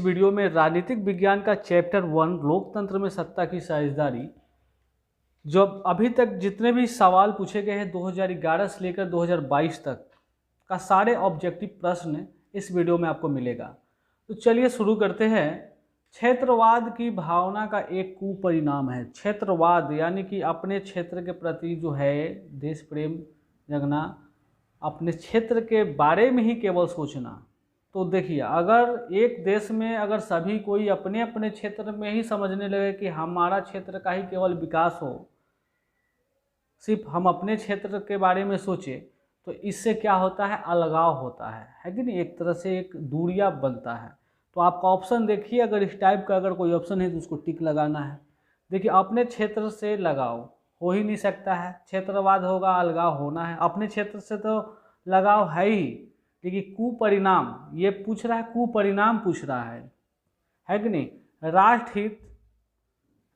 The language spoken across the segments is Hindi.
वीडियो में राजनीतिक विज्ञान का चैप्टर 1 लोकतंत्र में सत्ता की साझेदारी, जो अभी तक जितने भी सवाल पूछे गए हैं 2011 से लेकर 2022 तक का सारे ऑब्जेक्टिव प्रश्न इस वीडियो में आपको मिलेगा। तो चलिए शुरू करते हैं। क्षेत्रवाद की भावना का एक कुपरिणाम है। क्षेत्रवाद यानी कि अपने क्षेत्र के प्रति जो है देश प्रेम जगना, अपने क्षेत्र के बारे में ही केवल सोचना। तो देखिए, अगर एक देश में अगर सभी कोई अपने अपने क्षेत्र में ही समझने लगे कि हमारा क्षेत्र का ही केवल विकास हो, सिर्फ हम अपने क्षेत्र के बारे में सोचें, तो इससे क्या होता है, अलगाव होता है कि नहीं, एक तरह से एक दूरिया बनता है। तो आपका ऑप्शन देखिए, अगर इस टाइप का अगर कोई ऑप्शन है तो उसको टिक लगाना है। देखिए, अपने क्षेत्र से लगाव हो ही नहीं सकता है, क्षेत्रवाद होगा, अलगाव होना है। अपने क्षेत्र से तो लगाव है ही, लेकिन कुपरिणाम ये पूछ रहा है, कुपरिणाम पूछ रहा है कि नहीं। राष्ट्रहित,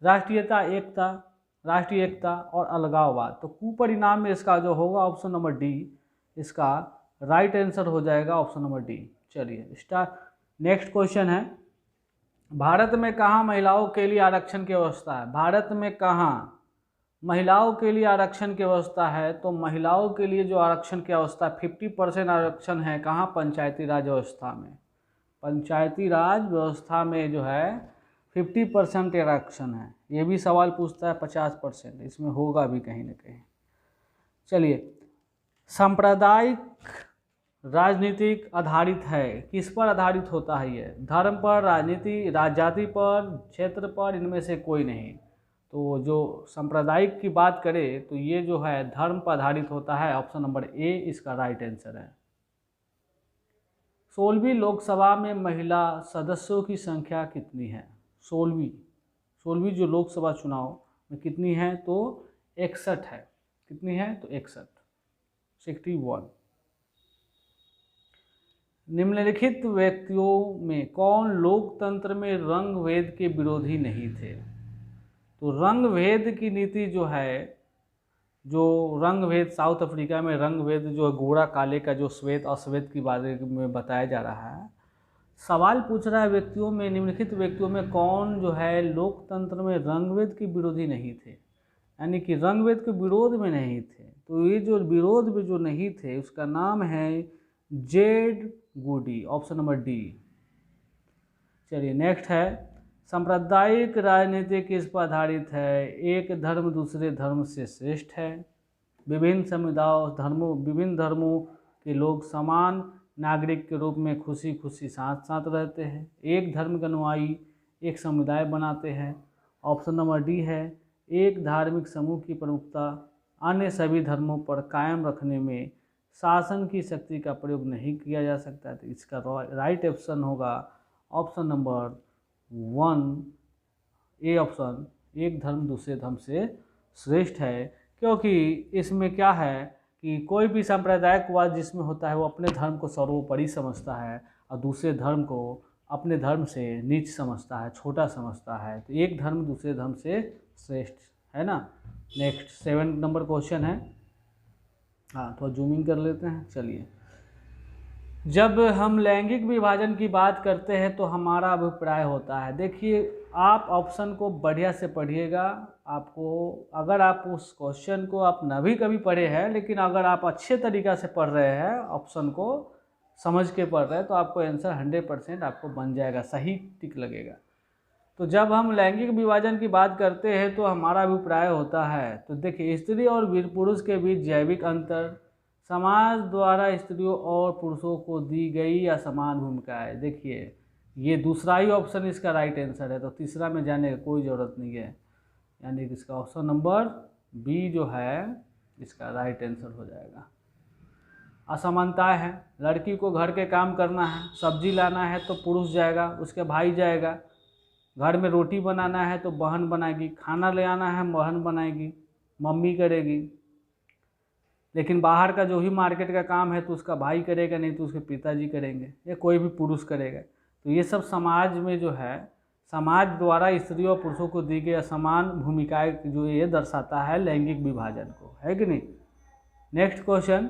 राष्ट्रीयता, एकता, राष्ट्रीय एकता और अलगाववाद। तो कुपरिणाम में इसका जो होगा ऑप्शन नंबर डी, इसका राइट आंसर हो जाएगा ऑप्शन नंबर डी। चलिए स्टार्ट। नेक्स्ट क्वेश्चन है, भारत में कहाँ महिलाओं के लिए आरक्षण की व्यवस्था है? भारत में कहाँ महिलाओं के लिए आरक्षण की व्यवस्था है? तो महिलाओं के लिए जो आरक्षण की व्यवस्था 50% आरक्षण है कहाँ? पंचायती राज व्यवस्था में। पंचायती राज व्यवस्था में जो है 50% आरक्षण है। ये भी सवाल पूछता है 50%, इसमें होगा भी कहीं ना कहीं। चलिए, सांप्रदायिक राजनीतिक आधारित है, किस पर आधारित होता है ये? धर्म पर, राजनीति, जाति पर, क्षेत्र पर, इनमें से कोई नहीं। तो जो सांप्रदायिक की बात करें तो ये जो है धर्म पर आधारित होता है। ऑप्शन नंबर ए इसका राइट आंसर है। 16वीं लोकसभा में महिला सदस्यों की संख्या कितनी है? 16वीं जो लोकसभा चुनाव में कितनी है? तो 61 है। कितनी है? तो 61। निम्नलिखित व्यक्तियों में कौन लोकतंत्र में रंग भेद के विरोधी नहीं थे? तो रंग भेद की नीति जो है, जो रंग भेद साउथ अफ्रीका में रंग भेद जो गोरा काले का जो श्वेत अश्वेत की बारे में बताया जा रहा है। सवाल पूछ रहा है व्यक्तियों में, निम्नलिखित व्यक्तियों में कौन जो है लोकतंत्र में रंग भेद के विरोधी नहीं थे, यानी कि रंग भेद के विरोध में नहीं थे। तो ये जो विरोध में जो नहीं थे उसका नाम है जेड गुडी, ऑप्शन नंबर डी। चलिए नेक्स्ट है, सांप्रदायिक राजनीति किस पर आधारित है? एक धर्म दूसरे धर्म से श्रेष्ठ है। विभिन्न समुदायों विभिन्न धर्मों के लोग समान नागरिक के रूप में खुशी खुशी साथ साथ रहते हैं। एक धर्म के अनुयायी एक समुदाय बनाते हैं। ऑप्शन नंबर डी है, एक धार्मिक समूह की प्रमुखता अन्य सभी धर्मों पर कायम रखने में शासन की शक्ति का प्रयोग नहीं किया जा सकता। तो इसका राइट ऑप्शन होगा ऑप्शन नंबर 1 ए ऑप्शन, एक धर्म दूसरे धर्म से श्रेष्ठ है। क्योंकि इसमें क्या है कि कोई भी सांप्रदायिकवाद जिसमें होता है वो अपने धर्म को सर्वोपरि समझता है और दूसरे धर्म को अपने धर्म से नीच समझता है, छोटा समझता है। तो एक धर्म दूसरे धर्म से श्रेष्ठ है ना। नेक्स्ट 7 नंबर क्वेश्चन है। हाँ, थोड़ा जूमिंग कर लेते हैं। चलिए, जब हम लैंगिक विभाजन की बात करते हैं तो हमारा अभिप्राय होता है, देखिए आप ऑप्शन को बढ़िया से पढ़िएगा। आपको अगर आप उस क्वेश्चन को आप न भी कभी पढ़े हैं, लेकिन अगर आप अच्छे तरीक़ा से पढ़ रहे हैं, ऑप्शन को समझ के पढ़ रहे हैं, तो आपको आंसर 100% आपको बन जाएगा, सही टिक लगेगा। तो जब हम लैंगिक विभाजन की बात करते हैं तो हमारा अभिप्राय होता है, तो देखिए स्त्री और वीर पुरुष के बीच जैविक अंतर, समाज द्वारा स्त्रियों और पुरुषों को दी गई असमान भूमिका है। देखिए ये दूसरा ही ऑप्शन इसका राइट आंसर है, तो तीसरा में जाने की कोई ज़रूरत नहीं है, यानी कि इसका ऑप्शन नंबर बी जो है इसका राइट आंसर हो जाएगा। असमानताएं हैं, लड़की को घर के काम करना है, सब्जी लाना है तो पुरुष जाएगा, उसके भाई जाएगा। घर में रोटी बनाना है तो बहन बनाएगी, खाना ले आना है बहन बनाएगी, मम्मी करेगी। लेकिन बाहर का जो भी मार्केट का काम है तो उसका भाई करेगा, नहीं तो उसके पिताजी करेंगे, या कोई भी पुरुष करेगा। तो ये सब समाज में जो है, समाज द्वारा स्त्रियों और पुरुषों को दी गई असमान भूमिकाएं जो ये दर्शाता है लैंगिक विभाजन को, है कि नहीं। नेक्स्ट क्वेश्चन,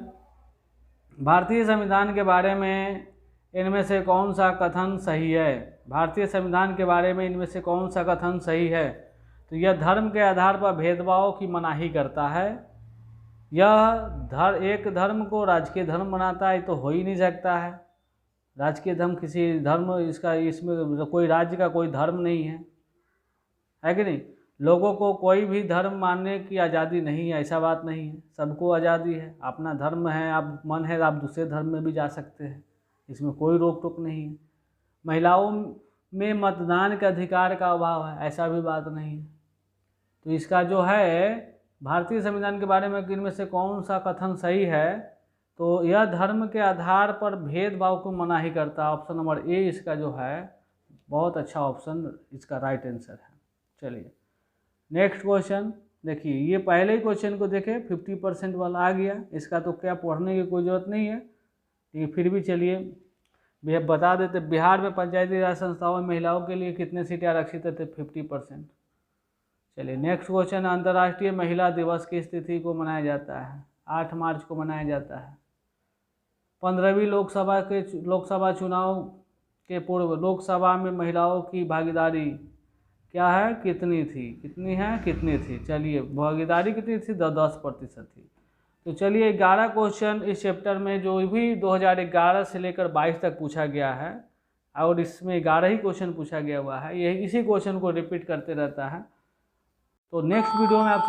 भारतीय संविधान के बारे में इनमें से कौन सा कथन सही है? भारतीय संविधान के बारे में इनमें से कौन सा कथन सही है? तो यह धर्म के आधार पर भेदभाव की मनाही करता है। यह एक धर्म को राजकीय धर्म बनाता है, तो हो ही नहीं सकता है। राजकीय धर्म किसी धर्म इसमें कोई राज्य का कोई धर्म नहीं है कि नहीं? लोगों को कोई भी धर्म मानने की आज़ादी नहीं है, ऐसा बात नहीं है, सबको आज़ादी है। अपना धर्म है, आप मन है आप दूसरे धर्म में भी जा सकते हैं, इसमें कोई रोक टोक नहीं है। महिलाओं में मतदान के अधिकार का अभाव है, ऐसा भी बात नहीं है। तो इसका जो है भारतीय संविधान के बारे में इनमें से कौन सा कथन सही है? तो यह धर्म के आधार पर भेदभाव को मनाही करता है। ऑप्शन नंबर ए इसका जो है बहुत अच्छा ऑप्शन, इसका राइट आंसर है। चलिए नेक्स्ट क्वेश्चन देखिए, ये पहले ही क्वेश्चन को देखें 50% वाला आ गया, इसका तो क्या पढ़ने की कोई ज़रूरत नहीं है, लेकिन फिर भी चलिए बता देते। बिहार में पंचायती राज संस्थाओं में महिलाओं के लिए कितने सीटें आरक्षित थे? 50%। चलिए नेक्स्ट क्वेश्चन, अंतर्राष्ट्रीय महिला दिवस की तिथि को मनाया जाता है? 8 मार्च को मनाया जाता है। 15वीं लोकसभा चुनाव के पूर्व लोकसभा में महिलाओं की भागीदारी क्या है, कितनी थी? कितनी थी? चलिए भागीदारी कितनी थी? 10% थी। तो चलिए 11 क्वेश्चन इस चैप्टर में जो भी 2011 से लेकर 22 तक पूछा गया है, और इसमें 11 ही क्वेश्चन पूछा गया हुआ है, यही इसी क्वेश्चन को रिपीट करते रहता है। तो नेक्स्ट वीडियो में आपसे